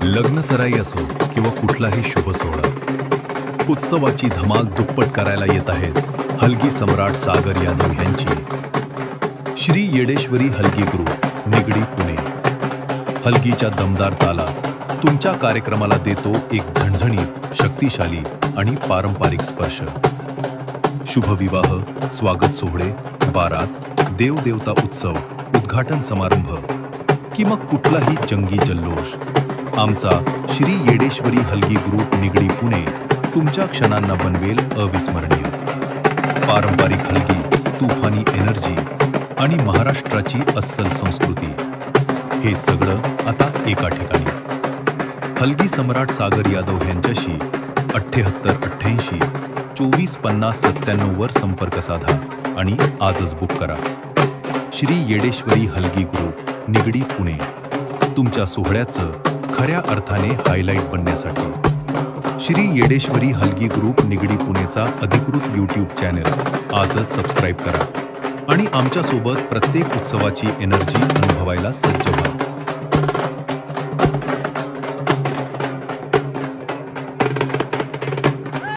लग्न सराई असो किंवा कुठलाही शुभ सोहळा, उत्सवाची धमाल दुप्पट करायला येत आहेत हलगी सम्राट सागर यादव यांची श्री येडेश्वरी हलगी ग्रुप निगडी पुणे. हलगीच्या दमदार तालात तुमच्या कार्यक्रमाला देतो एक झणझणीत, शक्तिशाली आणि पारंपरिक स्पर्श. शुभविवाह, स्वागत सोहळे, बारात, देवदेवता उत्सव, उद्घाटन समारंभ की मग कुठलाही जंगी जल्लोष, आमचा श्री येडेश्वरी हलगी ग्रुप निगडी पुणे तुमच्या क्षणांना बनवेल अविस्मरणीय. पारंपरिक हलगी, तुफानी एनर्जी आणि महाराष्ट्राची अस्सल संस्कृती, हे सगळं आता एका ठिकाणी. हलगी सम्राट सागर यादव यांच्याशी 7888 245097 वर संपर्क साधा आणि आजच बुक करा. श्री येडेश्वरी हलगी ग्रुप निगडी पुणे, तुमच्या सोहळ्याचं खऱ्या अर्थाने हायलाईट बनण्यासाठी. श्री येडेश्वरी हलगी ग्रुप निगडी पुणेचा अधिकृत यूट्यूब चॅनल आजच सबस्क्राईब करा आणि आमच्यासोबत प्रत्येक उत्सवाची एनर्जी अनुभवायला सज्ज व्हा.